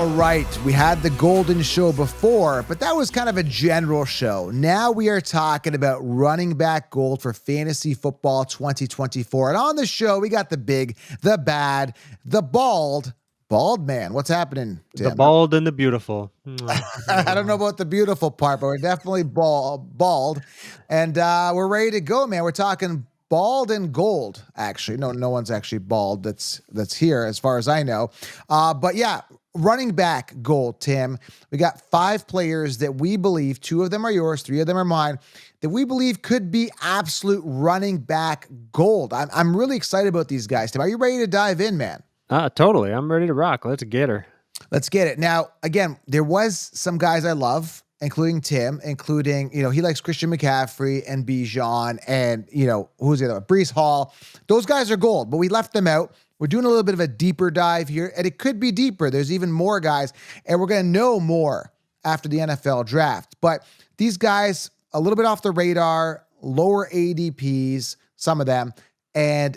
All right, we had the Golden Show before, but that was kind of a general show. Now we are talking about running back gold for fantasy football 2024. And on the show, we got the big, the bad, the bald man. What's happening, Tim? The bald and the beautiful. I don't know about the beautiful part, but we're definitely bald. And we're ready to go, man. We're talking bald and gold, actually. No one's actually bald that's here, as far as I know. But yeah, running back gold, Tim. We got 5 players that we believe, 2 of them are yours, 3 of them are mine, that we believe could be absolute running back gold. I'm really excited about these guys, Tim. Are you ready to dive in, man? Totally. I'm ready to rock. Let's get her. Let's get it. Now, again, there was some guys I love, including Tim, he likes Christian McCaffrey and Bijan and, who's the other one? Breece Hall. Those guys are gold, but we left them out. We're doing a little bit of a deeper dive here, and it could be deeper. There's even more guys, and we're going to know more after the NFL draft. But these guys, a little bit off the radar, lower ADPs, some of them, and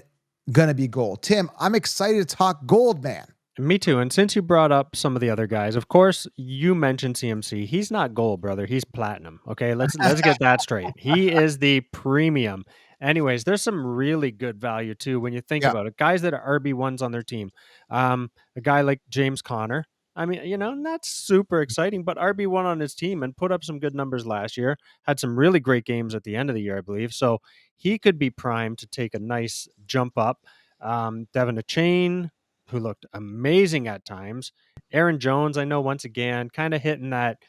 going to be gold. Tim, I'm excited to talk gold, man. Me too. And since you brought up some of the other guys, of course, you mentioned CMC. He's not gold, brother. He's platinum. Okay, let's get that straight. He is the premium. Anyways, there's some really good value too when you think about it. Guys that are RB1s on their team. A guy like James Conner. I mean, not super exciting, but RB1 on his team and put up some good numbers last year. Had some really great games at the end of the year, I believe. So he could be primed to take a nice jump up. Devin Achane, who looked amazing at times. Aaron Jones, I know, once again, kind of hitting that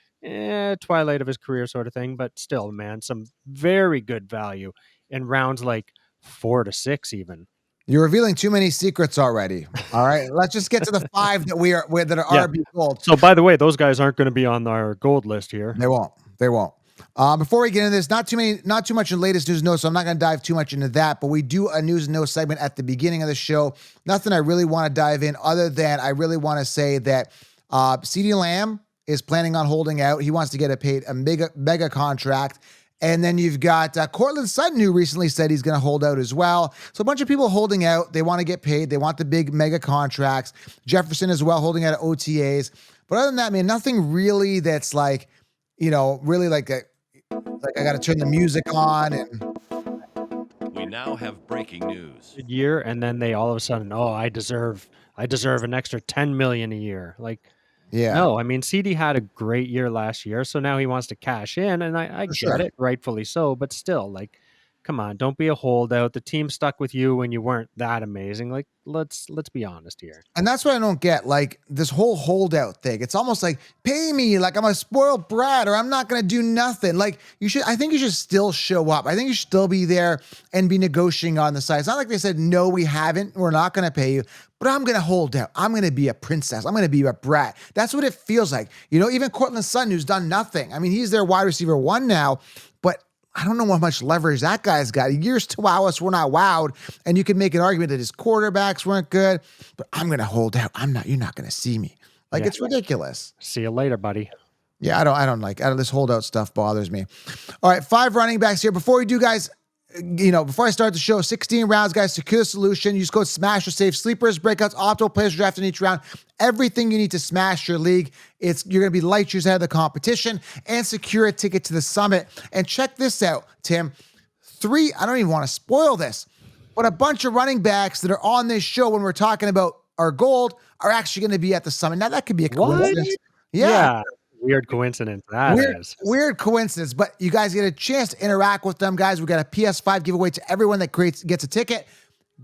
twilight of his career sort of thing, but still, man, some very good value in rounds like 4 to 6 even. You're revealing too many secrets already. All right, let's just get to the 5 that that are RB gold. So, by the way, those guys aren't going to be on our gold list here. They won't. Before we get into this, not too much in latest news notes, so I'm not going to dive too much into that, but we do a news and notes segment at the beginning of the show. Nothing I really want to dive in other than I really want to say that CeeDee Lamb is planning on holding out. He wants to get a mega contract. And then you've got Cortland Sutton, who recently said he's going to hold out as well. So a bunch of people holding out. They want to get paid. They want the big mega contracts. Jefferson as well, holding out at OTAs. But other than that, man, nothing really that's like, really like I got to turn the music on. And we now have breaking news. Year, and then they all of a sudden, I deserve an extra $10 million a year. Like, yeah. No, I mean, CD had a great year last year, so now he wants to cash in, and I get it, rightfully so, but still, like, come on, don't be a holdout. The team stuck with you when you weren't that amazing. Like, let's be honest here. And that's what I don't get, like, this whole holdout thing. It's almost like, pay me like I'm a spoiled brat or I'm not going to do nothing. Like, I think you should still show up. I think you should still be there and be negotiating on the side. It's not like they said, no, we haven't. We're not going to pay you. But I'm going to hold out. I'm going to be a princess. I'm going to be a brat. That's what it feels like. Even Cortland Sutton, who's done nothing. I mean, he's their wide receiver 1 now, but I don't know how much leverage that guy's got. Years to wow us, we're not wowed. And you can make an argument that his quarterbacks weren't good, but I'm going to hold out. You're not going to see me. It's ridiculous. See you later, buddy. Yeah, I don't like this holdout stuff bothers me. All right, 5 running backs here. Before we do, guys, before I start the show, 16 rounds, guys, secure the solution. Use code SMASH or save sleepers, breakouts, optimal players drafted in each round. Everything you need to smash your league. You're going to be light years ahead of the competition and secure a ticket to the summit. And check this out, Tim. 3, I don't even want to spoil this, but a bunch of running backs that are on this show when we're talking about our gold are actually going to be at the summit. Now, that could be a coincidence. What? Yeah. Weird coincidence. Weird coincidence, but you guys get a chance to interact with them, guys. We got a PS5 giveaway to everyone that gets a ticket.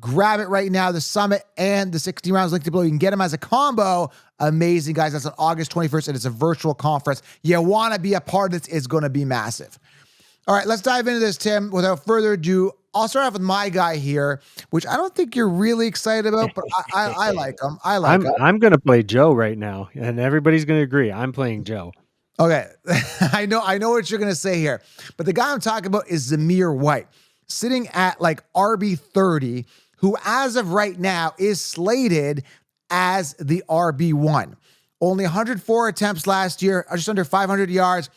Grab it right now. The summit and the 16 rounds linked below. You can get them as a combo. Amazing, guys. That's on August 21st, and it's a virtual conference. You want to be a part of this. It's going to be massive. All right, let's dive into this, Tim. Without further ado, I'll start off with my guy here, which I don't think you're really excited about, but I like him. I'm going to play Joe right now, and everybody's going to agree. I'm playing Joe. Okay, I know what you're going to say here, but the guy I'm talking about is Zamir White, sitting at like RB 30, who as of right now is slated as the RB1. Only 104 attempts last year, just under 500 yards.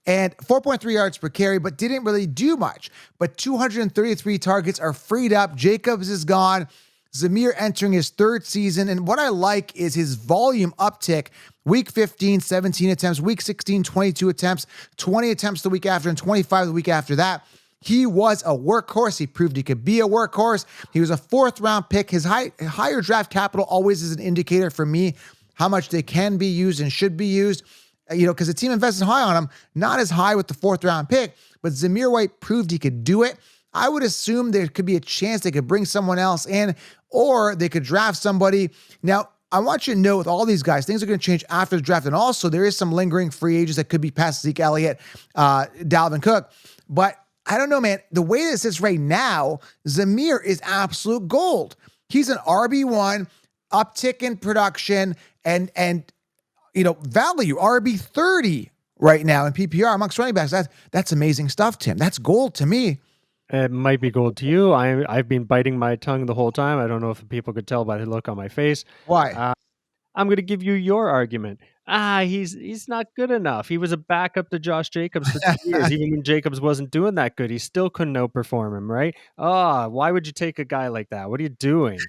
And 4.3 yards per carry, but didn't really do much. But 233 targets are freed up. Jacobs is gone. Zamir entering his third season. And what I like is his volume uptick. Week 15, 17 attempts. Week 16, 22 attempts. 20 attempts the week after, and 25 the week after that. He was a workhorse. He proved he could be a workhorse. He was a 4th-round pick. His higher draft capital always is an indicator for me how much they can be used and should be used. Because the team invested high on him, not as high with the 4th-round pick, but Zamir White proved he could do it. I would assume there could be a chance they could bring someone else in, or they could draft somebody. Now, I want you to know with all these guys, things are going to change after the draft. And also, there is some lingering free agents that could be past Zeke Elliott, Dalvin Cook. But I don't know, man. The way this is right now, Zamir is absolute gold. He's an RB1, uptick in production, and value, RB30 right now in PPR amongst running backs. That's amazing stuff, Tim. That's gold to me. It might be gold to you. I've been biting my tongue the whole time. I don't know if people could tell by the look on my face. Why? I'm going to give you your argument. He's not good enough. He was a backup to Josh Jacobs for 2 years. Even when Jacobs wasn't doing that good, he still couldn't outperform him, right? Why would you take a guy like that? What are you doing?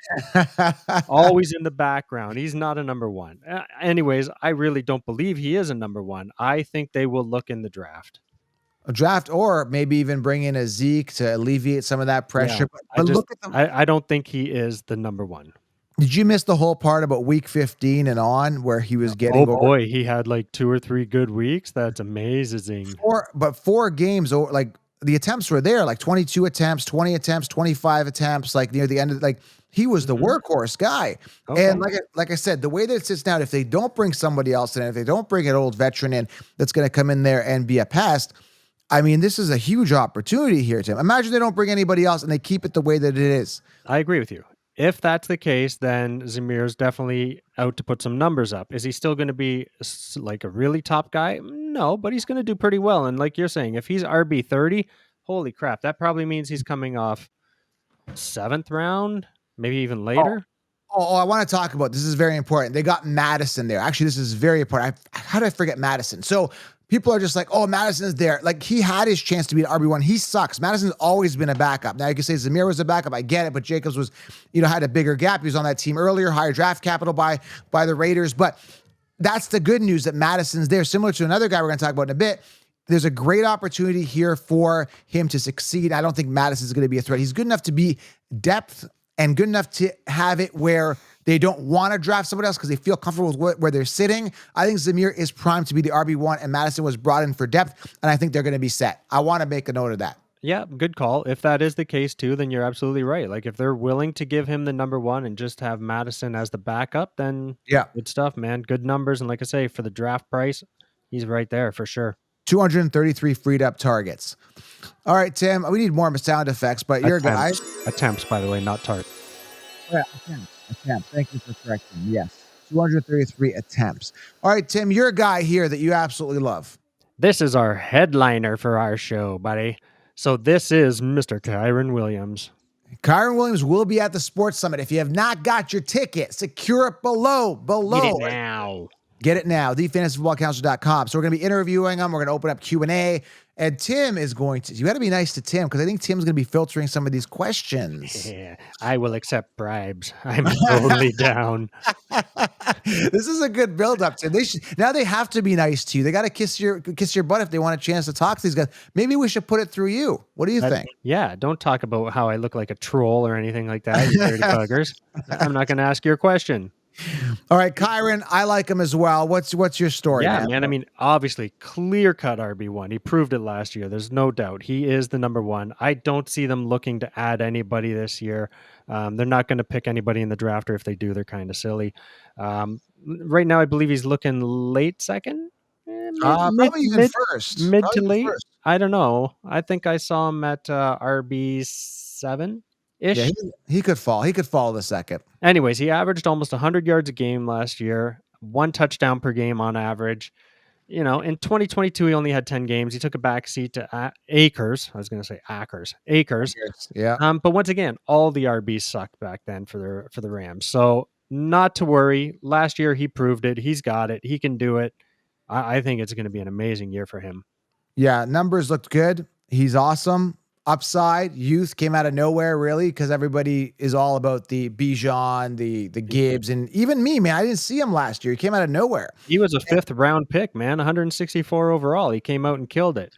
Always in the background. He's not a number one. Anyways, I really don't believe he is a number one. I think they will look in the draft. A draft, or maybe even bring in a Zeke to alleviate some of that pressure. Yeah, I don't think he is the number one. Did you miss the whole part about week 15 and on where he was getting? Oh boy, he had like 2 or 3 good weeks. That's amazing. 4 games, like the attempts were there, like 22 attempts, 20 attempts, 25 attempts, like near the end of he was the workhorse guy. Okay. And like I said, the way that it sits down, if they don't bring somebody else in, if they don't bring an old veteran in that's going to come in there and be a pest, I mean, this is a huge opportunity here, Tim. Imagine they don't bring anybody else and they keep it the way that it is. I agree with you. If that's the case, then Zamir's definitely out to put some numbers up. Is he still going to be like a really top guy? No, but he's going to do pretty well. And like you're saying, if he's RB30, holy crap, that probably means he's coming off 7th round, maybe even later. I want to talk about this. Is very important. They got Madison there. Actually, this is very important. How did I forget Madison? So people are just like, oh, Madison's there. Like, he had his chance to be an RB1. He sucks. Madison's always been a backup. Now, you can say Zamir was a backup. I get it, but Jacobs was, had a bigger gap. He was on that team earlier, higher draft capital by the Raiders. But that's the good news, that Madison's there. Similar to another guy we're going to talk about in a bit. There's a great opportunity here for him to succeed. I don't think Madison's going to be a threat. He's good enough to be depth and good enough to have it where they don't want to draft somebody else because they feel comfortable with where they're sitting. I think Zamir is primed to be the RB1, and Madison was brought in for depth, and I think they're going to be set. I want to make a note of that. Yeah, good call. If that is the case too, then you're absolutely right. Like, if they're willing to give him the number one and just have Madison as the backup, then yeah, good stuff, man. Good numbers. And like I say, for the draft price, he's right there for sure. 233 freed up targets. All right, Tim, we need more sound effects, but your guy. Attempts, by the way, not targets. Yeah, attempts. Thank you for correcting. Yes, 233 attempts. All right, Tim, you're a guy here that you absolutely love. This is our headliner for our show, buddy. So this is Mr. Kyren Williams. Kyren Williams will be at the Sports Summit. If you have not got your ticket, secure it below. Get it now. Get it now, thefantasyfootballcounselor.com. So we're going to be interviewing them. We're going to open up Q&A. And Tim is going to, you got to be nice to Tim because I think Tim's going to be filtering some of these questions. Yeah, I will accept bribes. I'm totally down. This is a good build-up, Tim. Now they have to be nice to you. They got to kiss your butt if they want a chance to talk to these guys. Maybe we should put it through you. What do you think? Yeah, don't talk about how I look like a troll or anything like that, you dirty buggers. I'm not going to ask your question. All right, Kyren, I like him as well. What's your story? Yeah, man. I mean, obviously, clear-cut RB1. He proved it last year. There's no doubt. He is the number one. I don't see them looking to add anybody this year. They're not going to pick anybody in the draft, or if they do, they're kind of silly. Right now, I believe he's looking late second. Probably even first. Mid to late. First. I don't know. I think I saw him at RB7. Yeah, he could fall. He could fall the second. Anyways, he averaged almost 100 yards a game last year, 1 touchdown per game on average. In 2022, he only had 10 games. He took a backseat to Akers. I was going to say Akers. Yeah. But once again, all the RBs sucked back then for the Rams. So not to worry. Last year, he proved it. He's got it. He can do it. I think it's going to be an amazing year for him. Yeah, numbers looked good. He's awesome. upside youth came out of nowhere, really, because everybody is all about the Bijan, the Gibbs, and even me, man. I didn't see him last year. He came out of nowhere. He was a 5th round pick, man, 164 overall. He came out and killed it.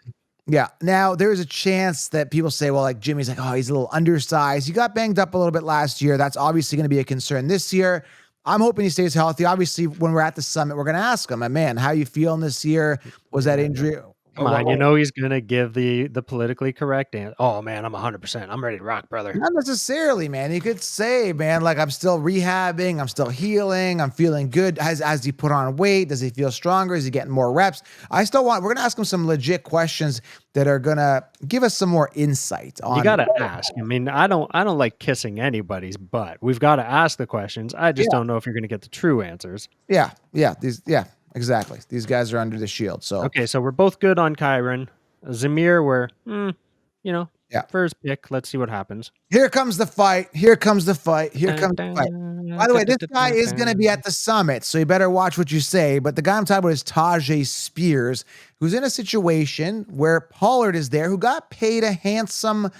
Yeah. Now, there's a chance that people say, well, like Jimmy's like, oh, he's a little undersized. He got banged up a little bit last year. That's obviously going to be a concern this year. I'm hoping he stays healthy. Obviously, when we're at the summit, we're going to ask him, man, how you feeling this year? Was that injury? Come on, you know he's gonna give the politically correct answer. Oh man, I'm 100%. I'm ready to rock, brother. Not necessarily, man. You could say, man, like I'm still rehabbing, I'm still healing, I'm feeling good. Has he put on weight? Does he feel stronger? Is he getting more reps? We're gonna ask him some legit questions that are gonna give us some more insight on. You gotta ask. I mean, I don't like kissing anybody's butt. We've got to ask the questions. I just don't know if you're gonna get the true answers. Yeah. Exactly. These guys are under the shield. So okay, so we're both good on Kyren. Zamir, we're first pick. Let's see what happens. Here comes the fight. By the way, this guy is going to be at the summit, so you better watch what you say. But the guy I'm talking about is Tajae Spears, who's in a situation where Pollard is there, who got paid a handsome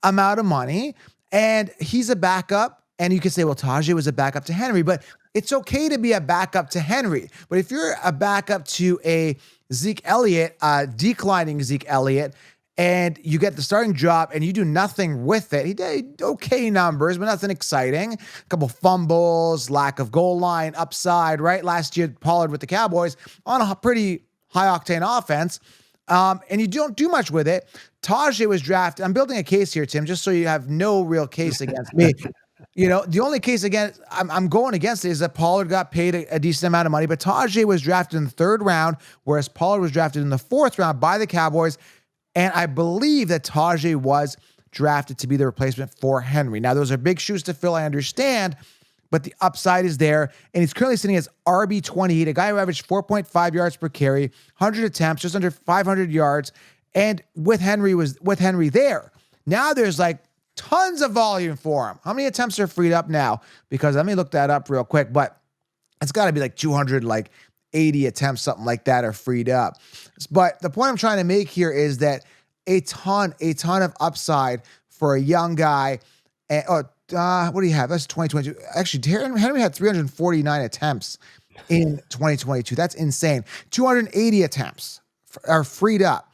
amount of money, and he's a backup. And you could say, well, Tajae was a backup to Henry, but it's okay to be a backup to Henry. But if you're a backup to a Zeke Elliott, declining Zeke Elliott, and you get the starting job and you do nothing with it, he did okay numbers, but nothing exciting. A couple fumbles, lack of goal line, upside, right? Last year, Pollard with the Cowboys on a pretty high-octane offense, and you don't do much with it. Tajae was drafted. I'm building a case here, Tim, just so you have no real case against me. You know, the only case against I'm going against it is that Pollard got paid a decent amount of money, but Tajae was drafted in the 3rd round, whereas Pollard was drafted in the 4th round by the Cowboys. And I believe that Tajae was drafted to be the replacement for Henry. Now, those are big shoes to fill, I understand, but the upside is there. And he's currently sitting as RB28, a guy who averaged 4.5 yards per carry, 100 attempts, just under 500 yards. And with Henry there. Now there's like tons of volume for him. How many attempts are freed up now? Because let me look that up real quick, but it's got to be like 280 attempts, something like that, are freed up. But the point I'm trying to make here is that a ton of upside for a young guy. And what do you have? That's 2022. Actually, Henry had 349 attempts in 2022. That's insane. 280 attempts are freed up.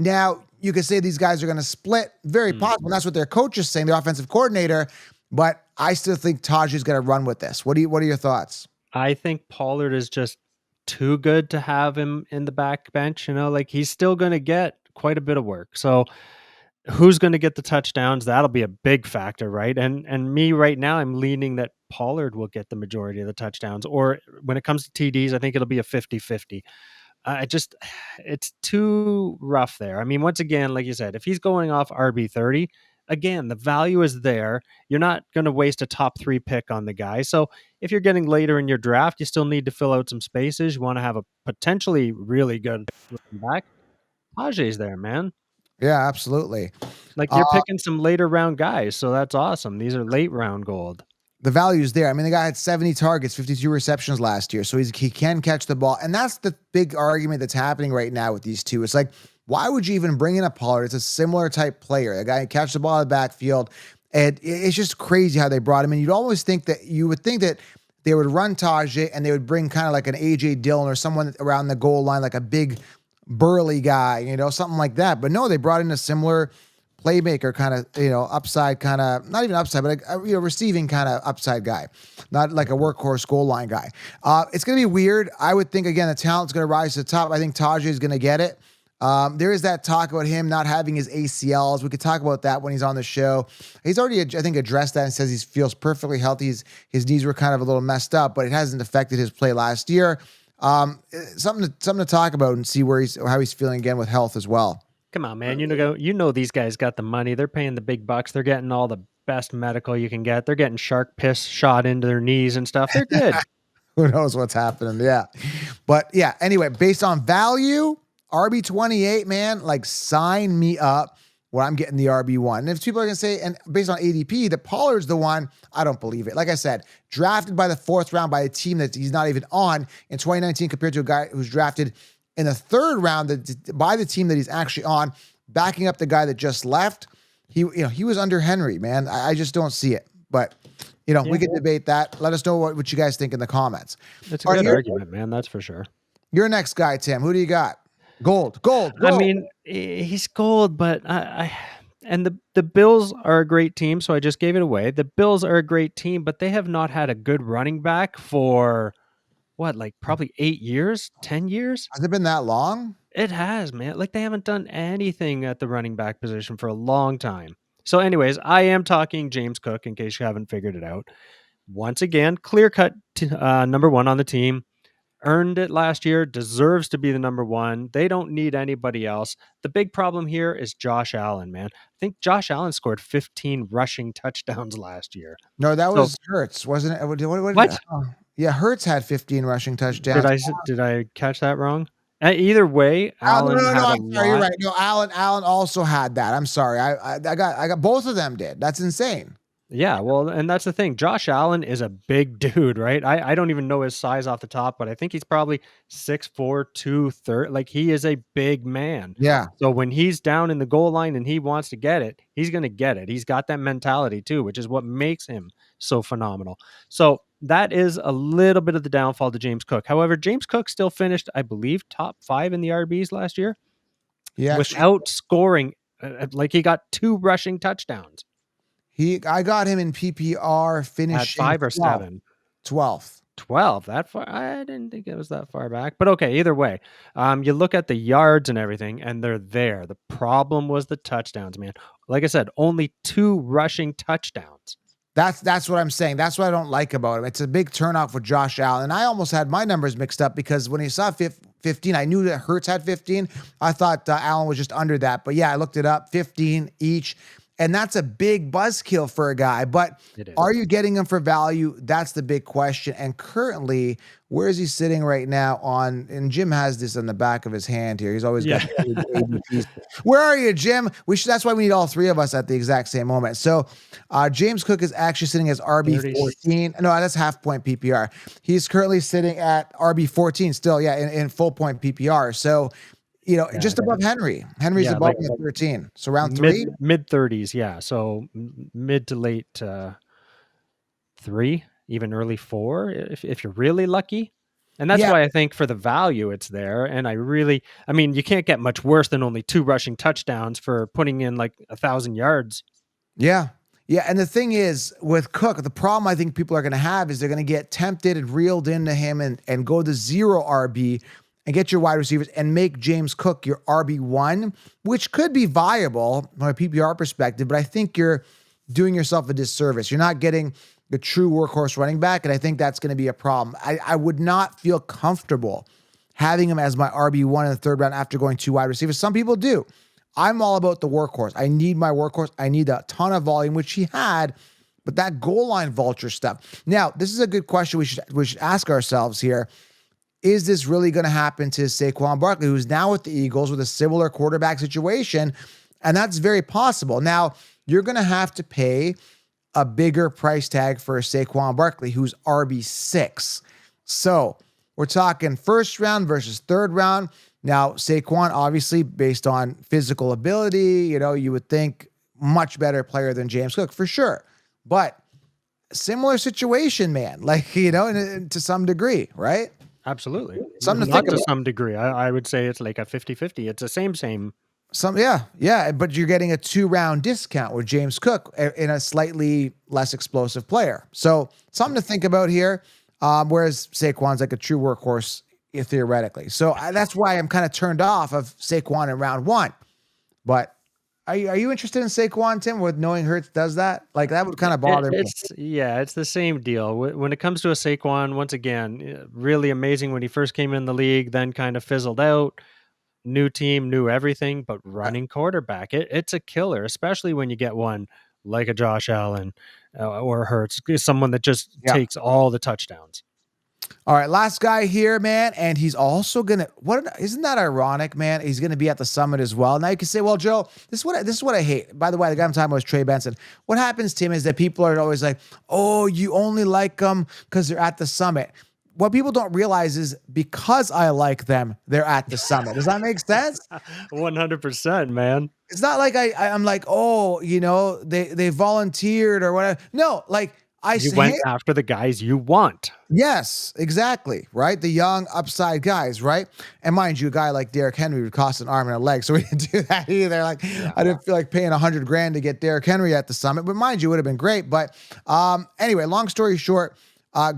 Now, you could say these guys are going to split. Very possible. And that's what their coach is saying, the offensive coordinator. But I still think Tajae's going to run with this. What are your thoughts? I think Pollard is just too good to have him in the back bench. You know, like he's still going to get quite a bit of work. So who's going to get the touchdowns? That'll be a big factor, right? And me right now, I'm leaning that Pollard will get the majority of the touchdowns. Or when it comes to TDs, I think it'll be a 50-50. It's too rough there. I mean, once again, like you said, if he's going off RB30, again, the value is there. You're not going to waste a top 3 pick on the guy. So if you're getting later in your draft, you still need to fill out some spaces. You want to have a potentially really good back. Tajae's there, man. Yeah, absolutely. Like you're picking some later round guys. So that's awesome. These are late round gold. The value's there. I mean, the guy had 70 targets, 52 receptions last year, so he can catch the ball. And that's the big argument that's happening right now with these two. It's like, why would you even bring in a Pollard? It's a similar type player, a guy who catches the ball in the backfield. And it's just crazy how they brought him in. You would think that they would run Tajae and they would bring kind of like an A.J. Dillon or someone around the goal line, like a big burly guy, something like that. But no, they brought in a similar playmaker kind of, upside kind of, not even upside, but receiving kind of upside guy, not like a workhorse goal line guy. It's going to be weird. I would think, again, the talent's going to rise to the top. I think Tajae is going to get it. There is that talk about him not having his ACLs. We could talk about that when he's on the show. He's already, I think, addressed that and says he feels perfectly healthy. His knees were kind of a little messed up, but it hasn't affected his play last year. Something to talk about and see how he's feeling again with health as well. Come on, man. You know these guys got the money. They're paying the big bucks. They're getting all the best medical you can get. They're getting shark piss shot into their knees and stuff. They're good. Who knows what's happening? Yeah. But yeah, anyway, based on value, RB28, man, like sign me up when I'm getting the RB1. And if people are going to say, and based on ADP, that Pollard's the one, I don't believe it. Like I said, drafted by the 4th round by a team that he's not even on in 2019 compared to a guy who's drafted in the 3rd round by the team that he's actually on, backing up the guy that just left. he was under Henry, man. I just don't see it. But we could debate that. Let us know what you guys think in the comments. It's a good argument, man. That's for sure. Your next guy, Tim. Who do you got? Gold. I mean, he's gold, but and the Bills are a great team, so I just gave it away. The Bills are a great team, but they have not had a good running back for what, like probably 8 years, 10 years? Has it been that long? It has, man. Like they haven't done anything at the running back position for a long time. So anyways, I am talking James Cook in case you haven't figured it out. Once again, clear-cut number one on the team. Earned it last year, deserves to be the number one. They don't need anybody else. The big problem here is Josh Allen, man. I think Josh Allen scored 15 rushing touchdowns last year. No, that was Hurts, wasn't it? What? Yeah, Hurts had 15 rushing touchdowns. Did I catch that wrong? Either way, Allen had a I'm sorry, you're right. No, Allen also had that. I'm sorry. I got both of them did. That's insane. Yeah, well, and that's the thing. Josh Allen is a big dude, right? I don't even know his size off the top, but I think he's probably 6'4", 230. Like he is a big man. Yeah. So when he's down in the goal line and he wants to get it, he's going to get it. He's got that mentality too, which is what makes him so phenomenal. So that is a little bit of the downfall to James Cook. However, James Cook still finished, I believe, top 5 in the RBs last year. Yeah, without scoring, like he got 2 rushing touchdowns. I got him in PPR finishing at 5 or 7. 12th. 12, that far? I didn't think it was that far back. But okay, either way, you look at the yards and everything, and they're there. The problem was the touchdowns, man. Like I said, only 2 rushing touchdowns. That's what I'm saying. That's what I don't like about him. It's a big turnoff with Josh Allen. And I almost had my numbers mixed up because when he saw 15, I knew that Hurts had 15. I thought Allen was just under that. But yeah, I looked it up, 15 each. And that's a big buzzkill for a guy. But are you getting him for value? That's the big question. And currently, where is he sitting right now on? And Jim has this on the back of his hand here. He's always got ADPs. Where are you, Jim? That's why we need all 3 of us at the exact same moment. So James Cook is actually sitting as RB 14. No, that's half point PPR. He's currently sitting at RB 14 still, in full point PPR. So just above Henry. Henry's above him at 13. So round 3? Mid 30s, yeah. So mid to late 3, even early 4, if you're really lucky. And that's why I think for the value it's there. And you can't get much worse than only 2 rushing touchdowns for putting in like 1,000 yards. Yeah. Yeah, and the thing is, with Cook, the problem I think people are going to have is they're going to get tempted and reeled into him and go to 0 RB and get your wide receivers and make James Cook your RB1, which could be viable from a PPR perspective, but I think you're doing yourself a disservice. You're not getting the true workhorse running back, and I think that's going to be a problem. I would not feel comfortable having him as my RB1 in the 3rd round after going 2 wide receivers. Some people do. I'm all about the workhorse. I need my workhorse. I need a ton of volume, which he had, but that goal line vulture stuff. Now, this is a good question we should ask ourselves here. Is this really going to happen to Saquon Barkley, who's now with the Eagles with a similar quarterback situation? And that's very possible. Now, you're going to have to pay a bigger price tag for Saquon Barkley, who's RB6. So we're talking 1st round versus 3rd round. Now, Saquon, obviously, based on physical ability, you would think much better player than James Cook for sure. But similar situation, man, to some degree, right? Absolutely. Something to think about. To some degree. I would say it's like a 50-50. It's the same. But you're getting a 2-round discount with James Cook in a slightly less explosive player. So something to think about here, whereas Saquon's like a true workhorse theoretically. So that's why I'm kind of turned off of Saquon in round 1. But are you interested in Saquon, Tim, with knowing Hurts does that? Like, that would kind of bother me. It's the same deal. When it comes to a Saquon, once again, really amazing when he first came in the league, then kind of fizzled out. New team, new everything, but running quarterback, it's a killer, especially when you get one like a Josh Allen or Hurts, someone that just takes all the touchdowns. All right, last guy here, man, and he's also gonna. Isn't that ironic, man? He's gonna be at the summit as well. Now you can say, "Well, Joe, this is what I hate." By the way, the guy I'm talking about is Trey Benson. What happens, Tim, is that people are always like, "Oh, you only like them because they're at the summit." what people don't realize is because I like them, they're at the summit. Does that make sense? 100%, man. It's not like I'm like, oh, they volunteered or whatever. No, like You went after the guys you want. yes, exactly. Right. The young upside guys. Right. And mind you, a guy like Derrick Henry would cost an arm and a leg. So we didn't do that either. Like I didn't feel like paying $100,000 to get Derrick Henry at the summit, but mind you, it would have been great. But anyway, long story short,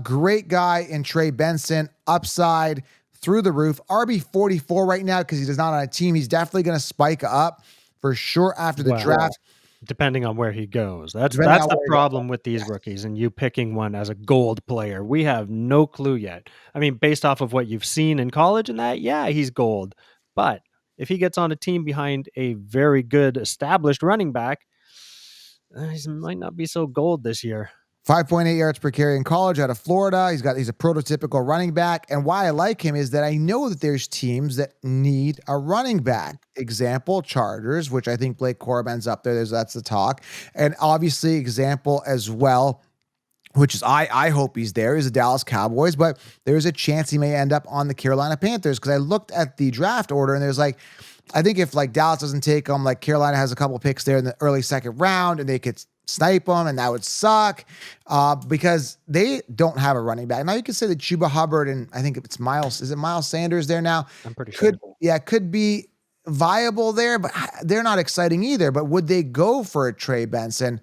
great guy in Trey Benson, upside through the roof. RB 44 right now because he's not on a team. He's definitely going to spike up for sure after the draft. Depending on where he goes. That's the problem with these rookies and you picking one as a gold player. We have no clue yet. I mean, based off of what you've seen in college and that, yeah, he's gold. But if he gets on a team behind a very good established running back, he might not be so gold this year. 5.8 yards per carry in college out of Florida. He's a prototypical running back. And why I like him is that I know that there's teams that need a running back. Example, Chargers, which I think Blake Corbin's up there. That's the talk. And obviously example as well, which is I hope he's there, is the Dallas Cowboys, but there's a chance he may end up on the Carolina Panthers because I looked at the draft order and there's like, I think if like Dallas doesn't take him, like Carolina has a couple picks there in the early second round and they could snipe them, and that would suck because they don't have a running back. Now you could say that Chuba Hubbard and I think it's Miles. Is it Miles Sanders there now? I'm pretty sure. Could be viable there, but they're not exciting either. But would they go for a Trey Benson?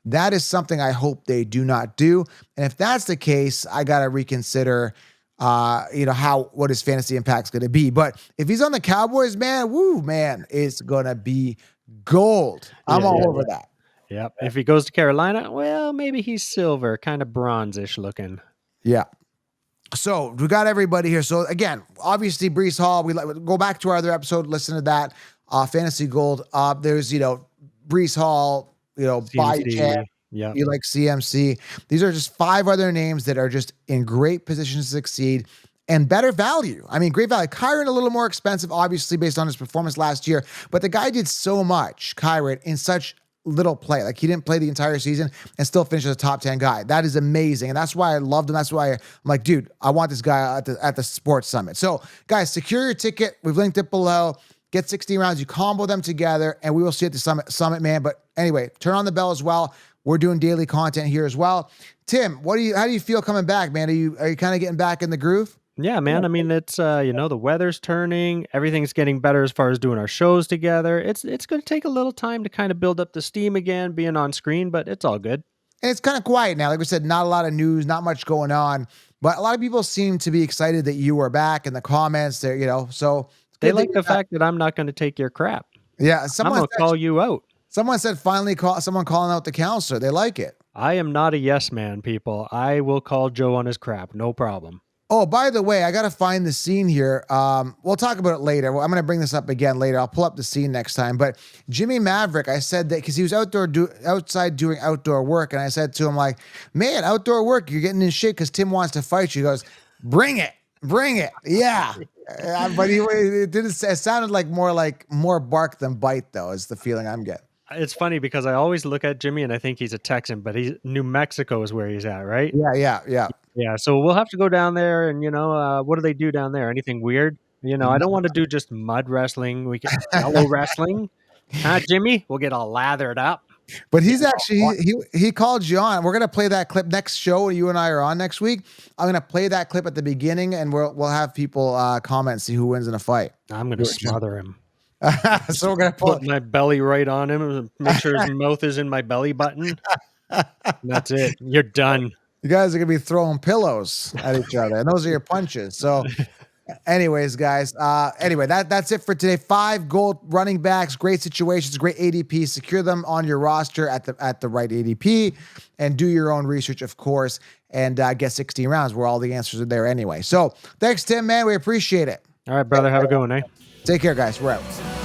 That is something I hope they do not do. And if that's the case, I got to reconsider what his fantasy impact's going to be. But if he's on the Cowboys, man, it's going to be gold. I'm all over that. Yep. If he goes to Carolina, well, maybe he's silver, kind of bronzish looking. Yeah. So we got everybody here. So again, obviously Breece Hall, go back to our other episode, listen to that. Fantasy Gold. There's, Breece Hall, by chance. Yeah. You like CMC. These are just 5 other names that are just in great positions to succeed and better value. I mean, great value. Kyren a little more expensive, obviously, based on his performance last year, but the guy did so much, Kyren, in such little play. Like he didn't play the entire season and still finished as a top 10 guy. That is amazing. And that's why I loved him. That's why I'm like, dude, I want this guy at the sports summit. So guys, secure your ticket. We've linked it below. Get 16 rounds. You combo them together and we will see you at the summit, man. But anyway, turn on the bell as well. We're doing daily content here as well. Tim, how do you feel coming back, man? Are you kind of getting back in the groove? Yeah, man. I mean, it's the weather's turning, everything's getting better as far as doing our shows together. It's going to take a little time to kind of build up the steam again, being on screen, but it's all good. And it's kind of quiet now. Like we said, not a lot of news, not much going on, but a lot of people seem to be excited that you are back in the comments there, so they like the fact that I'm not going to take your crap. Yeah. I'm going to call you out. Someone said someone calling out the counselor. They like it. I am not a yes man, people. I will call Joe on his crap. No problem. Oh, by the way, I got to find the scene here. We'll talk about it later. Well, I'm going to bring this up again later. I'll pull up the scene next time. But Jimmy Maverick, I said that because he was outside doing outdoor work. And I said to him, like, man, outdoor work, you're getting in shit because Tim wants to fight you. He goes, bring it. Yeah. But it sounded like more bark than bite, though, is the feeling I'm getting. It's funny because I always look at Jimmy and I think he's a Texan, but New Mexico is where he's at, right? Yeah. So we'll have to go down there and, what do they do down there? Anything weird? I don't want to do just mud wrestling. We can yellow wrestling. Huh, Jimmy? We'll get all lathered up. But he's actually, he called you on. We're going to play that clip next show. You and I are on next week. I'm going to play that clip at the beginning and we'll have people comment, see who wins in a fight. I'm going to smother him. So we're going to put my belly right on him and make sure his mouth is in my belly button. That's it. You're done. You guys are going to be throwing pillows at each other. And those are your punches. So anyways, guys, that's it for today. 5 gold running backs, great situations, great ADP. Secure them on your roster at the right ADP and do your own research, of course, and get 16 rounds where all the answers are there anyway. So thanks, Tim, man. We appreciate it. All right, brother. Have a good one, eh? Take care, guys. We're out.